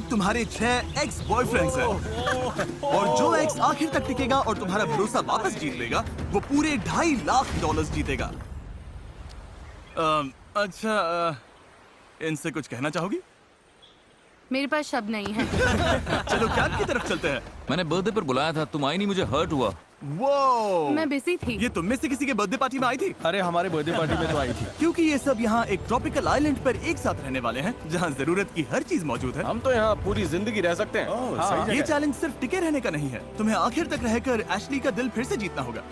तुम्हारे 6 x boyfriends हैं और जो एक्स आखिर तक टिकेगा और तुम्हारा भरोसा वापस जीत लेगा वो पूरे $2.5 लाख जीतेगा। अच्छा, इनसे कुछ कहना चाहोगी? मेरे पास शब्द नहीं है। चलो कैंप की तरफ चलते हैं। मैंने बर्थडे पर बुलाया था, तुम आई नहीं, मुझे हर्ट हुआ। वो मैं बिजी थी। ये तुम में से किसी के बर्थडे पार्टी में आई थी? अरे हमारे बर्थडे पार्टी में तो आई थी। क्योंकि ये सब यहाँ एक ट्रॉपिकल आइलैंड पर एक साथ रहने वाले हैं जहाँ जरूरत की हर चीज मौजूद है। हम तो यहाँ पूरी जिंदगी रह सकते हैं। हाँ, ये चैलेंज सिर्फ टिके रहने का नहीं है, तुम्हें आखिर तक रहकर एशली का दिल फिर से जीतना होगा।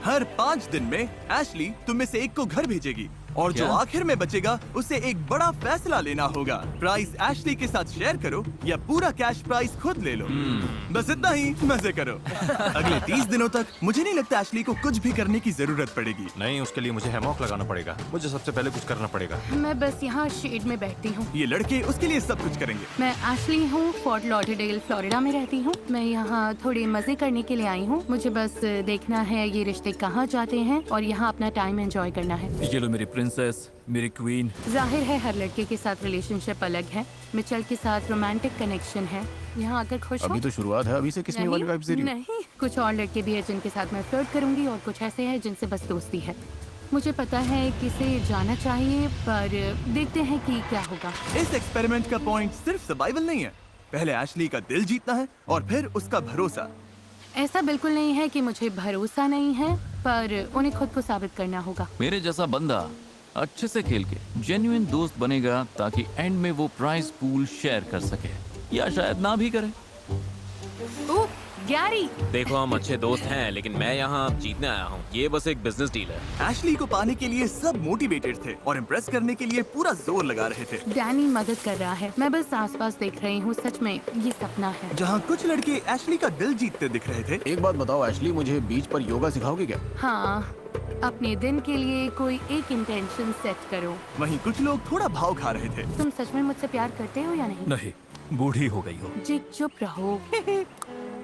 हर 5 दिन में एशली तुम में से एक को घर भेजेगी और जो क्या? आखिर में बचेगा उसे एक बड़ा फैसला लेना होगा। प्राइस एशली के साथ शेयर करो या पूरा कैश प्राइस खुद ले लो। बस इतना ही, मजे करो। अगले 30 दिनों तक मुझे नहीं लगता एशली को कुछ भी करने की जरूरत पड़ेगी। नहीं, उसके लिए मुझे हैमॉक लगाना पड़ेगा। मुझे सबसे पहले कुछ करना पड़ेगा। मैं बस यहाँ शेड में बैठती हूँ। ये लड़के उसके लिए सब कुछ करेंगे। मैं एशली हूँ, फोर्ट लॉडरडेल फ्लोरिडा में रहती हूँ। मैं यहाँ थोड़े मजे करने के लिए आई हूँ। मुझे बस देखना है ये रिश्ते कहाँ जाते हैं और यहाँ अपना टाइम एंजॉय करना है। ये लो मेरी प्रिंसेस, मेरी क्वीन। जाहिर है हर लड़के के साथ रिलेशनशिप अलग है। मिचेल के साथ रोमांटिक कनेक्शन है। यहाँ आकर खुश हो? अभी तो शुरुआत है, अभी से किसने वाली वाइब्स दे रही हो? नहीं, कुछ और लड़के भी हैं जिनके साथ मैं फ्लर्ट करूंगी और कुछ ऐसे हैं जिनसे बस दोस्ती है। मुझे पता है किसे जाना चाहिए, पर देखते हैं कि क्या होगा। इस एक्सपेरिमेंट का पॉइंट सिर्फ सर्वाइवल नहीं है, पहले एशली का दिल जीतना है और फिर उसका भरोसा। ऐसा बिल्कुल नहीं है कि मुझे भरोसा नहीं है, पर उन्हें खुद को साबित करना होगा। मेरे जैसा बंदा अच्छे से खेल के जेन्युइन दोस्त बनेगा ताकि एंड में वो प्राइस पूल शेयर कर सके, या शायद ना भी करे। ओह, गैरी! देखो, हम अच्छे दोस्त हैं, लेकिन मैं यहाँ जीतने आया हूँ। ये बस एक बिजनेस डील है। एशली को पाने के लिए सब मोटिवेटेड थे और इम्प्रेस करने के लिए पूरा जोर लगा रहे थे। डैनी मदद कर रहा है। मैं बस आसपास देख रही हूँ। सच में ये सपना है। जहाँ कुछ लड़के एशली का दिल जीतते दिख रहे थे। एक बात बताओ एशली, मुझे बीच पर योगा सिखाओगे क्या? हाँ, अपने दिन के लिए कोई एक इंटेंशन सेट करो। वहीं कुछ लोग थोड़ा भाव खा रहे थे। तुम सच में मुझसे प्यार करते हो या नहीं? नहीं, बूढ़ी हो गई हो। जी चुप रहो।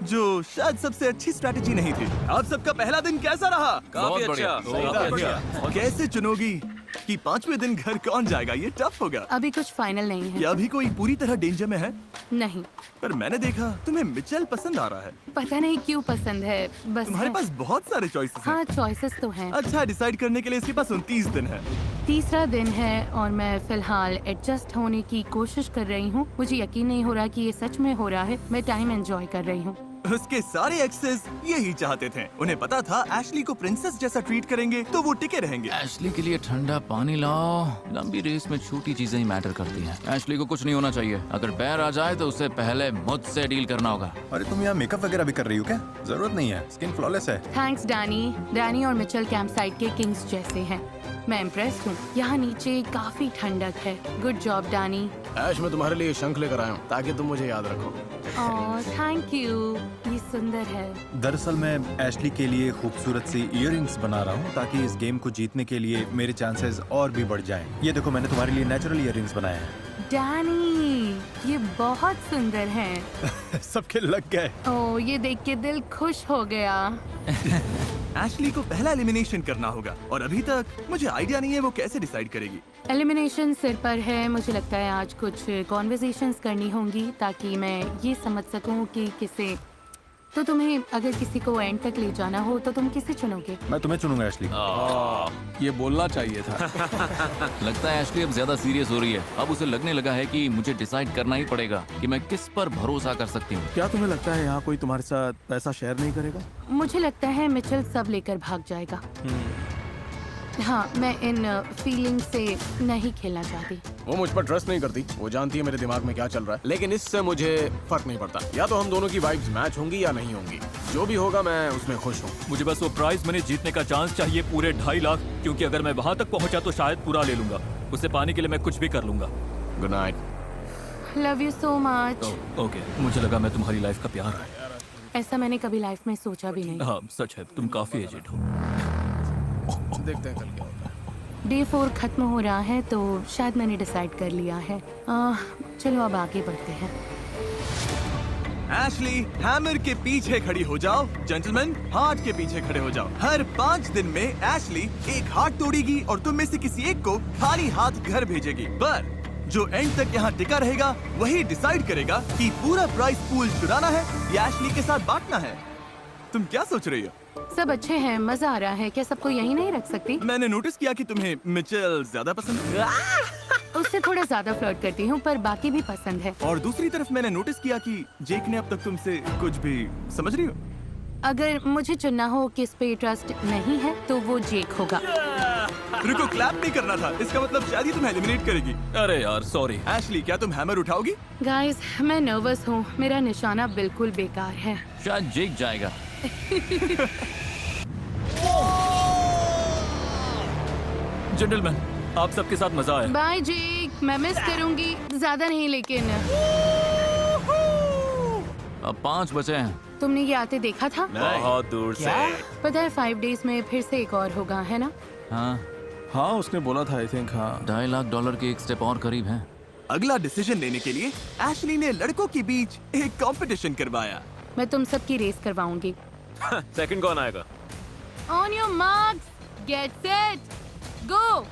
जो शायद सबसे अच्छी स्ट्रैटेजी नहीं थी। आप सबका पहला दिन कैसा रहा? काफी अच्छा, काफी अच्छा। कैसे चुनोगी कि 5वें दिन घर कौन जाएगा? ये टफ होगा। अभी कुछ फाइनल नहीं है। क्या अभी कोई पूरी तरह डेंजर में है? नहीं, पर मैंने देखा तुम्हें मिचेल पसंद आ रहा है। पता नहीं क्यों पसंद है, बस तुम्हारे है। पास बहुत सारे चॉइसेस हैं। हाँ, चॉइसेस तो हैं। अच्छा, डिसाइड करने के लिए इसके पास 29 दिन है। तीसरा दिन है और मैं फिलहाल एडजस्ट होने की कोशिश कर रही हूँ। मुझे यकीन नहीं हो रहा कि ये सच में हो रहा है। मैं टाइम एंजॉय कर रही हूँ। उसके सारे एक्सेस यही चाहते थे। उन्हें पता था एशली को प्रिंसेस जैसा ट्रीट करेंगे तो वो टिके रहेंगे। एशली के लिए ठंडा पानी लाओ। लंबी रेस में छोटी चीजें ही मैटर करती हैं। एशली को कुछ नहीं होना चाहिए। अगर पैर आ जाए तो उससे पहले मुझसे डील करना होगा। अरे तुम यहाँ मेकअप वगैरह भी कर रही हो क्या? जरूरत नहीं है, स्किन फ्लॉलेस है। थैंक्स डैनी और मिचेल कैंप साइट के किंग्स जैसे हैं। मैं इम्प्रेस्ड हूँ। यहाँ नीचे काफी ठंडक है। Good job Danny. ऐश, मैं तुम्हारे लिए शंख लेकर आया हूँ ताकि तुम मुझे याद रखो। ओह, थैंक यू। ये सुंदर है। दरअसल मैं एशली के लिए खूबसूरत सी इयररिंग्स बना रहा हूँ ताकि इस गेम को जीतने के लिए मेरे चांसेस और भी बढ़ जाएं। ये देखो, मैंने तुम्हारे लिए नेचुरल इयररिंग्स बनाए हैं। डैनी, ये बहुत सुंदर हैं। सबके लग गए। ओह, ये देख के दिल खुश हो गया। एशली को पहला एलिमिनेशन करना होगा और अभी तक मुझे आइडिया नहीं है वो कैसे डिसाइड करेगी। एलिमिनेशन सिर पर है। मुझे लगता है आज कुछ कॉन्वर्सेशंस करनी होंगी ताकि मैं ये समझ सकूं कि किसे। तो तुम्हें अगर किसी को एंड तक ले जाना हो तो तुम किसे चुनोगे? मैं तुम्हें चुनूंगा एशली। ये बोलना चाहिए था। लगता है एशली अब ज्यादा सीरियस हो रही है। अब उसे लगने लगा है कि मुझे डिसाइड करना ही पड़ेगा कि मैं किस पर भरोसा कर सकती हूँ। क्या तुम्हें लगता है यहाँ कोई तुम्हारे साथ पैसा शेयर नहीं करेगा? मुझे लगता है मिचेल सब लेकर भाग जाएगा। हाँ, मैं इन फीलिंग से नहीं खेलना चाहती। वो मुझ पर ट्रस्ट नहीं करती। वो जानती है मेरे दिमाग में क्या चल रहा है, लेकिन इससे मुझे फर्क नहीं पड़ता। या तो हम दोनों की वाइब्स मैच होंगी या नहीं होंगी। जो भी होगा मैं उसमें खुश हूँ। मुझे बस वो प्राइज मनी जीतने का चांस चाहिए, पूरे 2.5 लाख, क्योंकि अगर मैं वहाँ तक पहुँचा तो शायद पूरा ले लूंगा। उसे पाने के लिए मैं कुछ भी कर लूंगा। Good night. Love you so much. Okay, मुझे लगा मैं तुम्हारी लाइफ का प्यार है। ऐसा मैंने कभी लाइफ में सोचा भी नहीं। हाँ, सच है, तुम काफी एजेड हो। देखते हैं कल क्या होता है। डे 4 खत्म हो रहा है तो शायद मैंने डिसाइड कर लिया है। चलो अब आगे बढ़ते हैं। एशली, हैमर के पीछे खड़ी हो जाओ। जेंटलमैन, हार्ट के पीछे खड़े हो जाओ। हर 5 दिन में एशली एक हार्ट तोड़ेगी और तुम में से किसी एक को खाली हाथ घर भेजेगी। पर जो एंड तक यहाँ टिका रहेगा वही डिसाइड करेगा कि पूरा प्राइस पूल चुराना है या एशली के साथ बांटना है। तुम क्या सोच रही हो? सब अच्छे हैं, मजा आ रहा है। क्या सबको यहीं नहीं रख सकती? मैंने नोटिस किया कि तुम्हें मिचेल ज्यादा पसंद है उससे थोड़ा ज्यादा फ्लर्ट करती हूँ, पर बाकी भी पसंद है। और दूसरी तरफ मैंने नोटिस किया कि जेक ने अब तक तुमसे कुछ भी, समझ रही हो? अगर मुझे चुनना हो किस पे ट्रस्ट नहीं है तो वो जेक होगा। रुको, क्लैप नहीं करना था। इसका मतलब शायद ही तुम्हें एलिमिनेट करेगी। अरे यार सॉरी। एशली, क्या तुम हैमर उठाओगी? गाइस, मैं नर्वस हूँ। मेरा निशाना बिल्कुल बेकार है। शायद जेक जाएगा। जेंटलमैन, आप सबके साथ मजा आया। बाय जेक, मैं मिस करूंगी। ज्यादा नहीं लेकिन। अब 5 बचे हैं। तुमने ये आते देखा था? बहुत दूर से। पता है 5 डेज में फिर से एक और होगा, है ना? हाँ, हाँ उसने बोला था, आई थिंक। हाँ $2.5 लाख के एक स्टेप और करीब हैं। अगला डिसीजन लेने के लिए एशली ने लड़कों के बीच एक कंपटीशन करवाया। मैं तुम सबकी रेस करवाऊंगी। सेकंड कौन आएगा? On your marks, get set, go.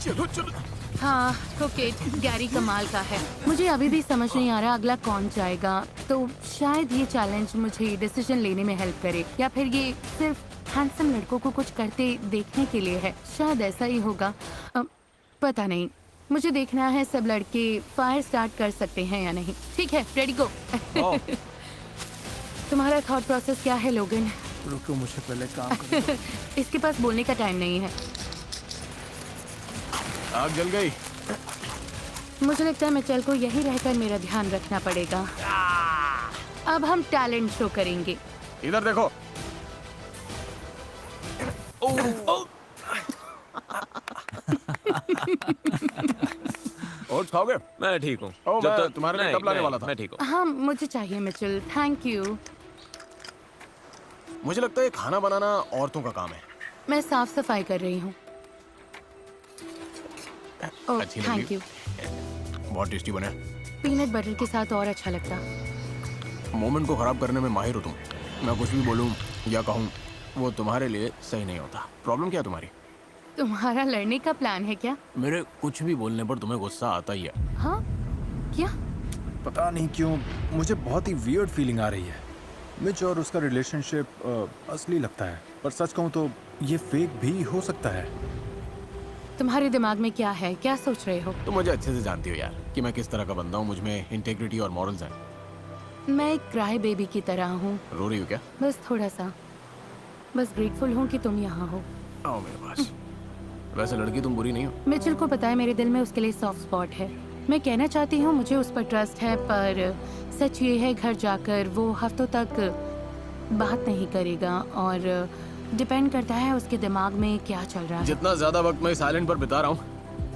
चलो चलो। हाँ, क्रिकेट गैरी कमाल का है। मुझे अभी भी समझ नहीं आ रहा अगला कौन जाएगा। तो शायद ये चैलेंज मुझे डिसीजन लेने में हेल्प करे, या फिर ये सिर्फ हैंडसम लड़कों को कुछ करते देखने के लिए है। शायद ऐसा ही होगा, पता नहीं। मुझे देखना है सब लड़के फायर स्टार्ट कर सकते हैं या नहीं। ठीक है, रेडी गो। तुम्हारा थॉट प्रोसेस क्या है लोगन? रुको, मुझे पहले काम करने इसके पास बोलने का टाइम नहीं है। आग जल गई। मुझे लगता है मिचेल को यही रहकर मेरा ध्यान रखना पड़ेगा। अब हम टैलेंट शो करेंगे। इधर देखो। और खाओगे? मैं ठीक हूँ। ओह, जब मैं तक तुम्हारे लिए नहीं, कब लाने नहीं, वाला था। मैं ठीक हूँ। हाँ, मुझे चाहिए मिचेल, थैंक यू। मुझे लगता है खाना बनाना औरतों का काम है। मैं साफ सफाई कर रही हूँ। ओह, अच्छी लगी। Thank you. बहुत टेस्टी बने। पीनट बटर के साथ और अच्छा लगता। मोमेंट को खराब करने में माहिर हो तुम। मैं कुछ भी बोलूं या कहूं, वो तुम्हारे लिए सही नहीं होता। प्रॉब्लम क्या है तुम्हारी? तुम्हारा लड़ने का प्लान है क्या? मेरे कुछ भी बोलने पर तुम्हें गुस्सा आता ही है। हाँ, क्या? पता नहीं क्यों मुझे बहुत ही वियर्ड फीलिंग आ रही है। मिच और उसका रिलेशनशिप असली लगता है, पर सच कहूँ तो ये फेक भी हो सकता है। तुम्हारे दिमाग में क्या है? क्या सोच रहे हो? तुम मुझे अच्छे से जानती हो यार कि मैं किस तरह का बंदा हूँ। मुझ में इंटेग्रिटी और मॉरल्स हैं। मैं एक क्राई बेबी की तरह हूँ। रो रही हो क्या? बस थोड़ा सा। बस ग्रेटफुल हूँ कि तुम यहाँ हो। आओ मेरे पास। वैसे लड़की तुम बुरी नहीं हो। मिचेल को पता है मेरे दिल में उसके लिए सॉफ्ट स्पॉट है। मैं कहना चाहती हूँ मुझे उस पर ट्रस्ट है, पर सच ये है घर जाकर वो हफ्तों तक बात नहीं करेगा, और डिपेंड करता है उसके दिमाग में क्या चल रहा है। जितना ज्यादा वक्त मैं इस आइलैंड पर बिता रहा हूँ,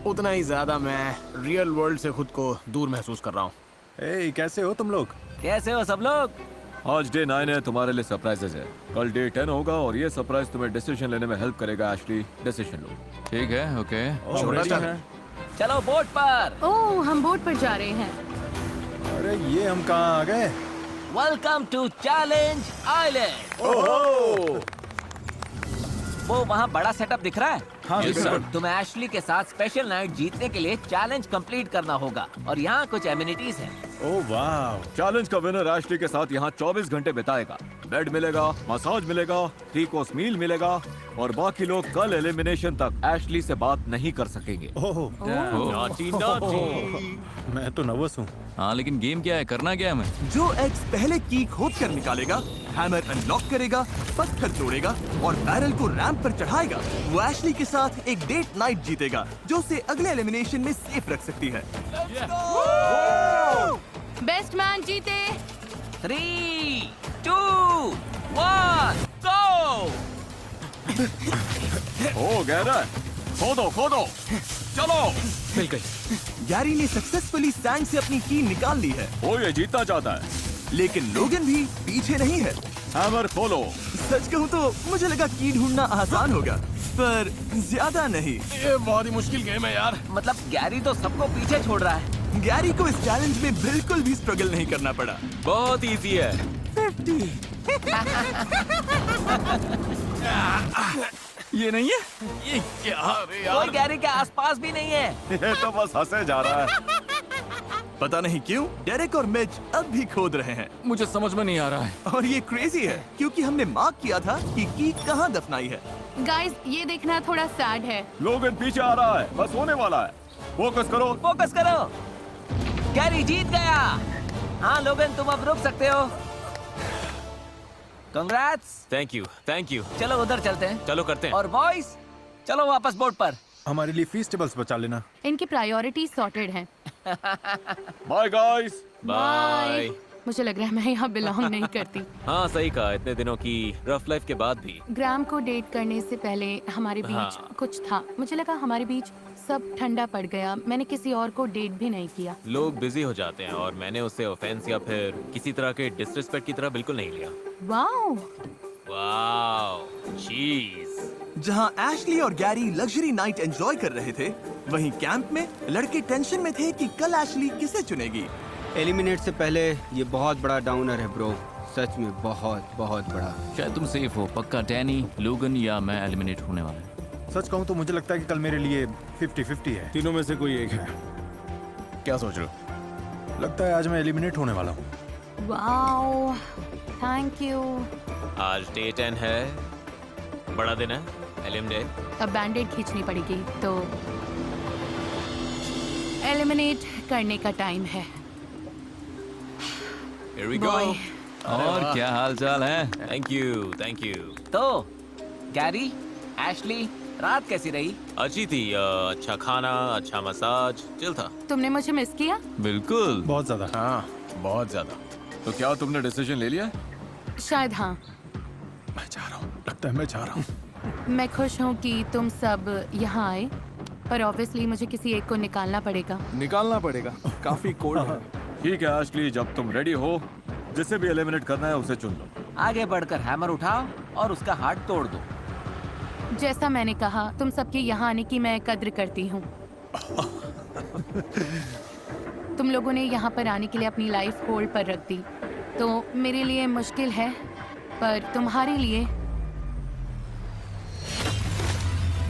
उतना ही ज्यादा मैं रियल वर्ल्ड से खुद को दूर महसूस कर रहा हूँ। ए, कैसे हो तुम लोग? कैसे हो सब लोग? आज डे 9 है, तुम्हारे लिए सरप्राइजेज है। कल डे 10 होगा और ये सरप्राइज तुम्हें डिसीजन लेने में हेल्प करेगा। एशली, डिसीजन लो। ठीक है, ओके। छोटा सा है। चलो बोट पर। ओह, हम बोट पर जा रहे हैं। अरे ये हम कहाँ आ गए? Welcome to challenge island. वो वहाँ बड़ा सेटअप दिख रहा है? हाँ, Yes, sir. तुम्हें एशली के साथ स्पेशल नाइट जीतने के लिए चैलेंज कंप्लीट करना होगा, और यहाँ कुछ एमिनिटीज हैं। ओह वाह। चैलेंज का विनर एशली के साथ यहाँ 24 घंटे बिताएगा। बेड मिलेगा, मसाज मिलेगा, 3 कोर्स मील मिलेगा, और बाकी लोग कल एलिमिनेशन तक एशली से बात नहीं कर सकेंगे। ओह, नॉटी नॉटी। मैं तो नर्वस हूँ। हाँ, लेकिन गेम क्या है, करना क्या है हमें? जो एग्स पहले की खोद कर निकालेगा, हैमर अनलॉक करेगा, पत्थर तोड़ेगा और बैरल को रैंप पर चढ़ाएगा, वो एशली के साथ एक डेट नाइट जीतेगा, जो उसे अगले एलिमिनेशन में सेफ रख सकती है। बेस्ट मैन जीते। 3, 2, 1, गो। ओ गहरा, खोदो खोदो, चलो। मिल गई। गैरी ने सक्सेसफुली सैंड से अपनी की निकाल ली है, वो ये जीतना चाहता है। लेकिन लोगन भी पीछे नहीं है। हैमर खोलो। सच कहूँ तो मुझे लगा की ढूंढना आसान होगा, पर ज्यादा नहीं। ये बहुत ही मुश्किल गेम है यार। मतलब गैरी तो सबको पीछे छोड़ रहा है। गैरी को इस चैलेंज में बिल्कुल भी स्ट्रगल नहीं करना पड़ा। बहुत इजी है। ये नहीं है? ये क्या? अरे कोई गैरी के आसपास भी नहीं है। ये तो बस हंसे जा रहा है। पता नहीं क्यों डेरेक और मिच अब भी खोद रहे हैं मुझे समझ में नहीं आ रहा है। और ये क्रेजी है क्योंकि हमने मार्क किया था कि की कहाँ दफनाई है। गाइस, ये देखना थोड़ा सैड है। लोगन पीछे आ रहा है, बस होने वाला है। फोकस करो। फोकस करो। गैरी जीत गया। हाँ लोगन, तुम अब रुक सकते हो। कंग्रेट्स। Thank you. चलो उधर चलते हैं। चलो करते हैं। और बॉयज, चलो वापस बोट पर। हमारे लिए फीस टेबल्स बचा लेना। इनकी प्रायोरिटी सॉर्टेड हैं। Bye guys. बाय। मुझे लग रहा है मैं यहाँ बिलोंग नहीं करती। हाँ सही कहा, इतने दिनों की रफ लाइफ के बाद भी। ग्राम को डेट करने से पहले हमारे बीच कुछ था। मुझे लगा हमारे बीच सब ठंडा पड़ गया। मैंने किसी और को डेट भी नहीं किया। लोग बिजी हो जाते हैं और मैंने उसे ऑफेंस या फिर किसी तरह के डिसरिस्पेक्ट की तरह बिल्कुल नहीं लिया। वाओ। वाओ, चीज। जहाँ एशली और गैरी लग्जरी नाइट एंजॉय कर रहे थे, वहीं कैंप में लड़के टेंशन में थे कि कल एशली किसे चुनेगी। एलिमिनेट से पहले ये बहुत बड़ा डाउनर है ब्रो, सच में बहुत बहुत बड़ा। शायद तुम सेफ हो। पक्का डैनी, लोगन या मैं एलिमिनेट होने वाले हैं। सच कहूँ तो मुझे लगता है कि कल मेरे लिए 50-50 है। तीनों में से कोई एक है। क्या सोच रहे हो? लगता है आज मैं एलिमिनेट होने वाला हूँ। Wow, thank you. आज डे 10 है, बड़ा दिन है, एलिम डे। अब बैंडेड खींचनी पड़ेगी तो एलिमिनेट करने का टाइम है। Here we go. Boy. और क्या हाल चाल है? Thank you. तो गैरी, एशली, रात कैसी रही? अच्छी थी, अच्छा खाना, अच्छा मसाज, चिल था। तुमने मुझे मिस किया? बिल्कुल। बहुत ज्यादा। हाँ, बहुत ज्यादा। तो क्या तुमने डिसीजन ले लिया? शायद हाँ। मैं जा रहा हूँ, लगता है मैं जा रहा हूँ। मैं खुश हूँ कि तुम सब यहाँ आए, पर ऑब्वियसली मुझे किसी एक को निकालना पड़ेगा। निकालना पड़ेगा, काफी कोल्ड है। ठीक है एशली, जब तुम रेडी हो, जिसे भी एलिमिनेट करना है उसे चुन लो। आगे बढ़कर हैमर उठाओ और उसका हाथ तोड़ दो। जैसा मैंने कहा, तुम सबके यहाँ आने की मैं कद्र करती हूँ। तुम लोगों ने यहाँ पर आने के लिए अपनी लाइफ होल्ड पर रख दी, तो मेरे लिए मुश्किल है, पर तुम्हारे लिए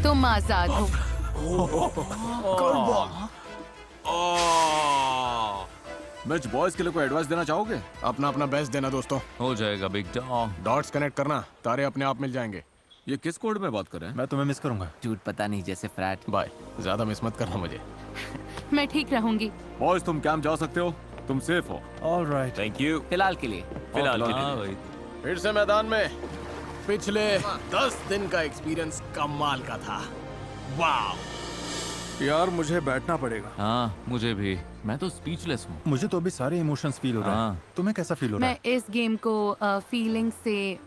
तुम आजाद हो। मिच, बॉयज के लिए कोई एडवाइस देना चाहोगे? अपना बेस्ट देना दोस्तों। हो जाएगा बिग डॉग। डॉट्स कनेक्ट करना, तारे अपने आप मिल जाएंगे। ये किस कोड में बात कर रहे हैं? मैं तुम्हें मिस करूंगा। झूठ पता नहीं, जैसे फ्रैट। बाय, ज्यादा मिस मत करना मुझे। मैं ठीक रहूंगी। बॉयज तुम कैंप जा सकते हो, तुम सेफ हो। ऑलराइट। Thank you. फिलहाल के लिए। फिलहाल के हाँ लिए। भाई। फिर से मैदान में। पिछले 10 दिन का एक्सपीरियंस कमाल का था। वाह। यार मुझे बैठना पड़ेगा। हाँ मुझे भी। मैं तो स्पीचलेस हूँ। मुझे तो अभी सारे इमोशंस फील हो रहे हैं। हाँ। तुम्हें कैसा फील हो रहा मैं इस गेम को फीलिंग से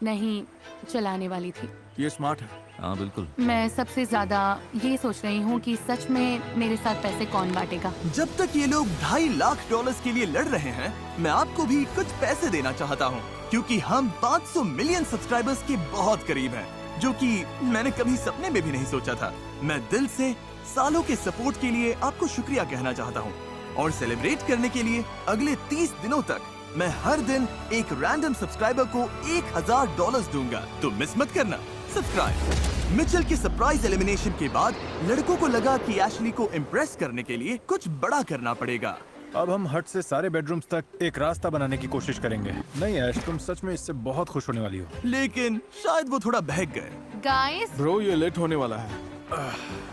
नहीं चलाने वाली थी। है? ये स्मार्ट है। हाँ बिल्कुल। मैं सबसे ज्यादा ये सोच रही हूँ कि सच में मेरे साथ पैसे कौन बांटेगा। जब तक ये लोग $2.5 लाख के लिए लड़ रहे हैं, मैं आपको भी कुछ पैसे देना चाहता हूँ, क्योंकि हम 500 मिलियन सब्सक्राइबर्स के बहुत करीब हैं, जो कि मैंने कभी सपने में भी नहीं सोचा था। मैं दिल से सालों के सपोर्ट के लिए आपको शुक्रिया कहना चाहता हूँ, और सेलिब्रेट करने के लिए अगले 30 दिनों तक मैं हर दिन एक रैंडम सब्सक्राइबर को $1000 दूंगा। तो मिस मत करना सब्सक्राइब। मिचेल के सरप्राइज एलिमिनेशन के बाद लड़कों को लगा कि एशली को इम्प्रेस करने के लिए कुछ बड़ा करना पड़ेगा। अब हम हट से सारे बेडरूम्स तक एक रास्ता बनाने की कोशिश करेंगे। नहीं ऐश, तुम सच में इससे बहुत खुश होने वाली हो। लेकिन शायद वो थोड़ा बहक गए। गाइस, ब्रो ये लेट होने वाला है।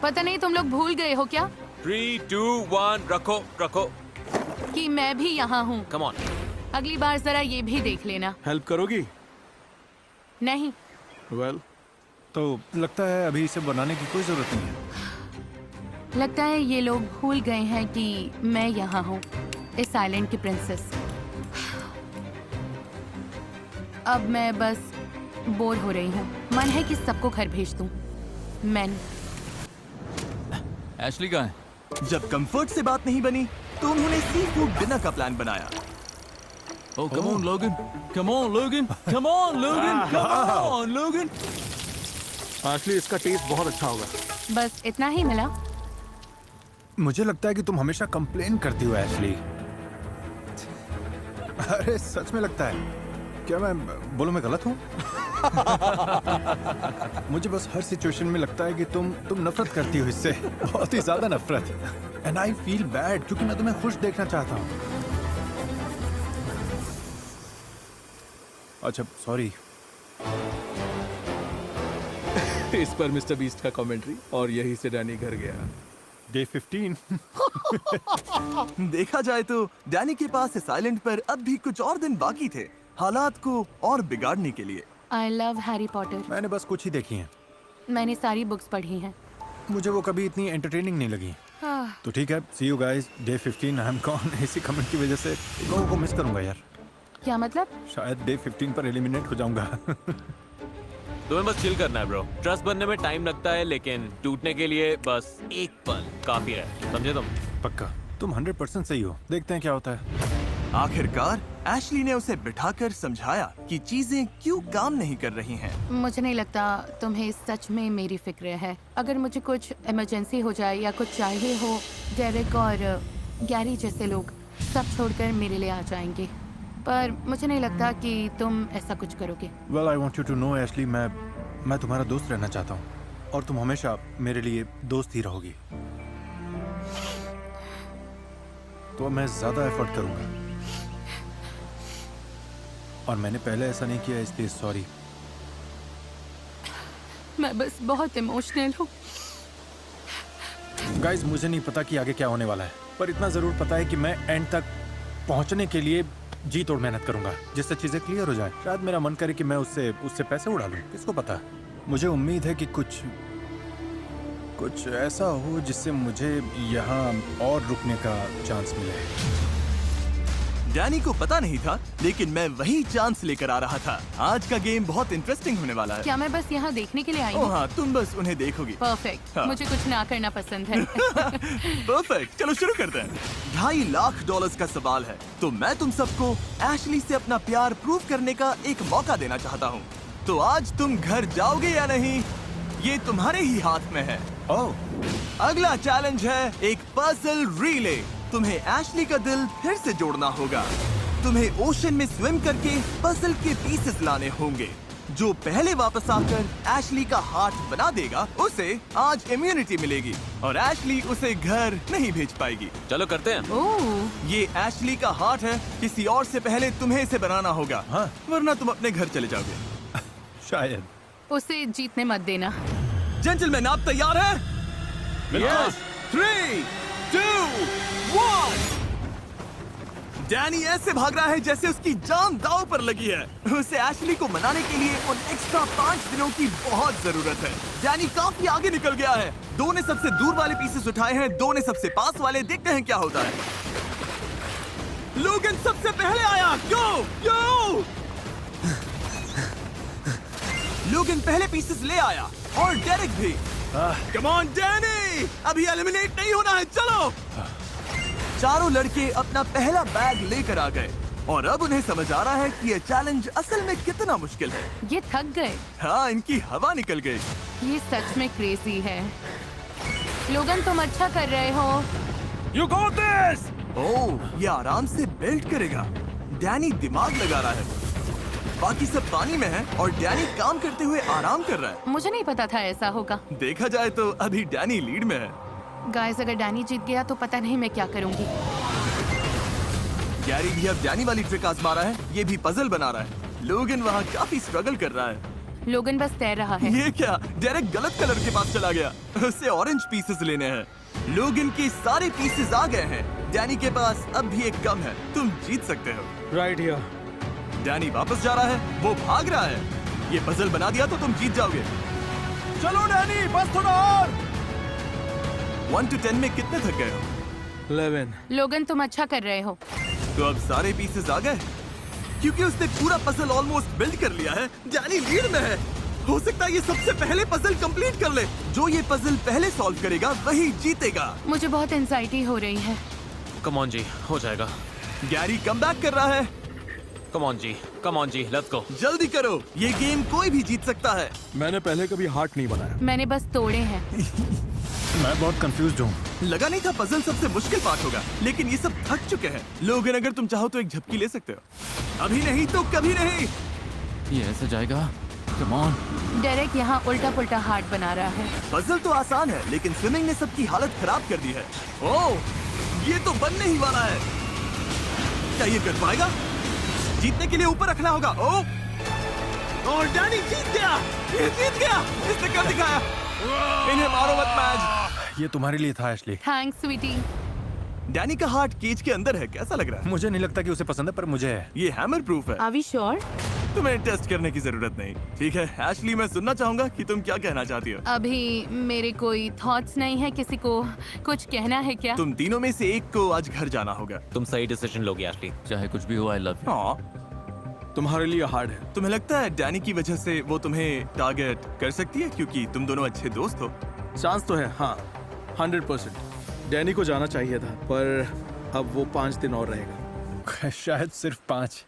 पता नहीं तुम लोग भूल गए हो क्या 3, 2, 1, रखो। कि मैं भी यहाँ हूँ। Come on. अगली बार जरा ये भी देख लेना। हेल्प करोगी? नहीं, वेल, तो लगता है अभी इसे बनाने की कोई जरूरत नहीं है। लगता है ये लोग भूल गए हैं कि मैं यहाँ हूँ, इस आइलैंड की प्रिंसेस। अब मैं बस बोर हो रही हूँ। मन है कि सबको घर भेज दूँ। मैन एशली कहाँ है? जब कंफर्ट से बात नहीं बनी, तो उन्होंने सी फूड डिनर का प्लान बनाया। Oh, come on, Logan. Come on, Logan. Come on, Logan. Come on, Logan. Actually इसका टेस्ट बहुत अच्छा होगा। बस इतना ही मिला। मुझे लगता है कि तुम हमेशा कंप्लेन करती हो एशली। अरे सच में लगता है। क्या मैं बोलूं मैं गलत हूँ? मुझे बस हर सिचुएशन में लगता है कि तुम नफरत करती हो इससे, बहुत ही ज्यादा नफरत। एंड आई फील बैड क्योंकि मैं तुम्हें खुश देखना चाहता हूँ। अच्छा सॉरी। इस पर मिस्टर बीस्ट का कमेंट्री, और यही से डैनी घर गया। डे 15। देखा जाए तो डैनी के पास इस आइलैंड पर अब भी कुछ और दिन बाकी थे हालात को और बिगाड़ने के लिए। I love Harry Potter. मैंने बस कुछ ही देखी हैं। मैंने सारी बुक्स पढ़ी हैं। मुझे वो कभी इतनी एंटरटेनिंग नहीं लगी। तो ठीक है, see you guys, day 15 I am gone. इसी कमेंट की वजह से लोगों को मिस करूंगा यार। क्या मतलब? शायद डे 15 पर एलिमिनेट हो जाऊंगा। तुम्हें बस चिल करना है ब्रो। ट्रस्ट बनने में टाइम लगता है, लेकिन टूटने के लिए बस एक पल काफी है, समझे तुम? पक्का तुम 100% सही हो। देखते हैं क्या होता है। आखिरकार एशली ने उसे बिठाकर समझाया कि चीजें क्यों काम नहीं कर रही हैं। मुझे नहीं लगता तुम्हें सच में मेरी फिक्र है। अगर मुझे कुछ इमरजेंसी हो जाए या कुछ चाहिए हो, डेरेक और गैरी जैसे लोग सब छोड़कर मेरे लिए आ जाएंगे। पर मुझे नहीं लगता कि तुम ऐसा कुछ करोगे। Well I want you to know Ashley, मैं तुम्हारा दोस्त रहना चाहता हूँ और तुम हमेशा मेरे लिए दोस्त ही रहोगी। तो मैं ज्यादा एफर्ट करूंगा और मैंने पहले ऐसा नहीं किया, इसलिए सॉरी। मैं बस बहुत इमोशनल हूँ। गाइस मुझे नहीं पता कि आगे क्या होने वाला है, पर इतना जरूर पता है कि मैं एंड तक पहुंचने के लिए जी तोड़ मेहनत करूंगा, जिससे चीजें क्लियर हो जाए। शायद मेरा मन करे कि मैं उससे पैसे उड़ा लूं, किसको पता। मुझे उम्मीद है कि कुछ ऐसा हो जिससे मुझे यहाँ और रुकने का चांस मिले। डैनी को पता नहीं था, लेकिन मैं वही चांस लेकर आ रहा था। आज का गेम बहुत इंटरेस्टिंग होने वाला है। क्या मैं बस यहाँ देखने के लिए आई ओह हूँ? हाँ, तुम बस उन्हें देखोगी। परफेक्ट। हाँ। मुझे कुछ ना करना पसंद है। परफेक्ट, चलो शुरू करते हैं। $2.5 लाख का सवाल है, तो मैं तुम सबको एशली से अपना प्यार प्रूव करने का एक मौका देना चाहता हूँ। तो आज तुम घर जाओगे या नहीं, ये तुम्हारे ही हाथ में है। ओह अगला चैलेंज है एक पजल रिले। तुम्हें एशली का दिल फिर से जोड़ना होगा। तुम्हें ओशन में स्विम करके पजल के पीसेस लाने होंगे। जो पहले वापस आकर एशली का हार्ट बना देगा, उसे आज इम्यूनिटी मिलेगी और एशली उसे घर नहीं भेज पाएगी। चलो करते हैं। ओह, ये एशली का हार्ट है, किसी और से पहले तुम्हें इसे बनाना होगा। हाँ। वरना तुम अपने घर चले जाओगे। शायद। उसे जीतने मत देना। जेंटलमैन, आप तैयार हैं? Yes. 3, 2, 1। डैनी ऐसे भाग रहा है जैसे उसकी जान दांव पर लगी है। उसे एशली को मनाने के लिए उन एक्स्ट्रा 5 दिनों की बहुत जरूरत है। डैनी काफी आगे निकल गया है। 2 ने सबसे दूर वाले पीसेस उठाए हैं, 2 ने सबसे पास वाले। देखते हैं क्या होता है। लोगन सबसे पहले आया। गो! लोगन पहले पीसेस ले आया और डेरेक भी। कम ऑन डैनी, अभी एलिमिनेट नहीं होना है, चलो। चारों लड़के अपना पहला बैग लेकर आ गए और अब उन्हें समझ आ रहा है कि ये चैलेंज असल में कितना मुश्किल है। ये थक गए। हाँ, इनकी हवा निकल गई। ये सच में क्रेजी है। लोगन, तुम अच्छा कर रहे हो। You got this! ओह, ये आराम से बेल्ट करेगा। डैनी दिमाग लगा रहा है। बाकी सब पानी में है और डैनी काम करते हुए आराम कर रहा है। मुझे नहीं पता था ऐसा होगा। देखा जाए तो अभी डैनी लीड में है। गाइस, अगर डैनी जीत गया तो पता नहीं मैं क्या करूंगी। गैरी भी अब डैनी वाली ट्रिक आजमा रहा है। ये भी पजल बना रहा है। लोगन वहाँ काफी स्ट्रगल कर रहा है। लोगन बस तैर रहा है। ये क्या? डेरेक गलत कलर के पास चला गया। उसे ऑरेंज पीसेस लेने हैं। लोगन के सारे पीसेस आ गए हैं। डैनी के पास अब भी एक कम है। तुम जीत सकते हो। Right here. डैनी वापस जा रहा है, वो भाग रहा है। ये पजल बना दिया तो तुम जीत जाओगे। चलो डैनी, बस थोड़ा और। 1 to 10 में कितने थक गए हो? 11। लोगन, तुम अच्छा कर रहे हो। तो अब सारे पीसेस आ गए, क्योंकि उसने पूरा पजल ऑलमोस्ट बिल्ड कर लिया है। डैनी लीड में है। हो सकता है ये सबसे पहले पजल कंप्लीट कर ले। जो ये पजल पहले सॉल्व करेगा वही जीतेगा। मुझे बहुत एंजाइटी हो रही है। कम ऑन जी, हो जाएगा। गैरी कमबैक कर रहा है। Come on ji, let's go. जल्दी करो, ये गेम कोई भी जीत सकता है। मैंने पहले कभी हार्ट नहीं बनाया। मैंने बस तोड़े हैं। मैं बहुत कंफ्यूज्ड हूँ। लगा नहीं था पजल सबसे मुश्किल पार्ट होगा, लेकिन ये सब थक चुके हैं। लोगन, अगर तुम चाहो तो एक झपकी ले सकते हो। अभी नहीं तो कभी नहीं। ये ऐसे जाएगा? Come on. डेरेक यहाँ उल्टा पुल्टा हार्ट बना रहा है। पजल तो आसान है, लेकिन स्विमिंग ने सबकी हालत खराब कर दी है। ओह, ये तो बनने ही वाला है। क्या ये कर पाएगा? जीतने के लिए ऊपर रखना होगा। ओह, और डैनी जीत गया। ये जीत गया। इसने कर दिखाया। इन्हें मारो मत मैच। ये तुम्हारे लिए था एशली। थैंक्स स्वीटी। डैनी का हार्ट केज के अंदर है। कैसा लग रहा है? मुझे नहीं लगता कि उसे पसंद है, पर मुझे है। ये हैमर प्रूफ है। Are we sure? तुम्हें टेस्ट करने की जरूरत नहीं। ठीक है एशली, मैं सुनना चाहूंगा कि तुम क्या कहना चाहती हो। अभी मेरे कोई थॉट्स नहीं है। किसी को कुछ कहना है क्या? तुम तीनों में से एक को आज घर जाना होगा। तुम सही डिसीजन लोगे एशली। चाहे कुछ भी हो, आई लव यू। हाँ, तुम्हारे लिए हार्ड है। तुम्हें लगता है डैनी की वजह से वो तुम्हें टारगेट कर सकती है क्योंकि तुम दोनों अच्छे दोस्त हो? चांस तो है, हाँ, 100%। डैनी को जाना चाहिए था, पर अब वो 5 दिन और रहेगा। शायद सिर्फ 5।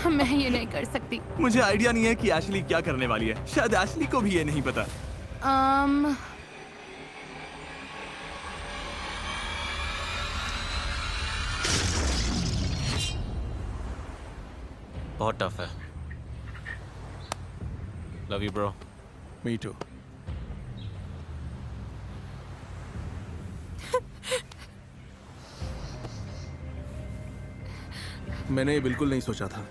मैं ये नहीं कर सकती। मुझे आइडिया नहीं है कि एशली क्या करने वाली है। शायद एशली को भी ये नहीं पता। बहुत टफ है। Love you bro. Me too. मैंने बिल्कुल नहीं सोचा था।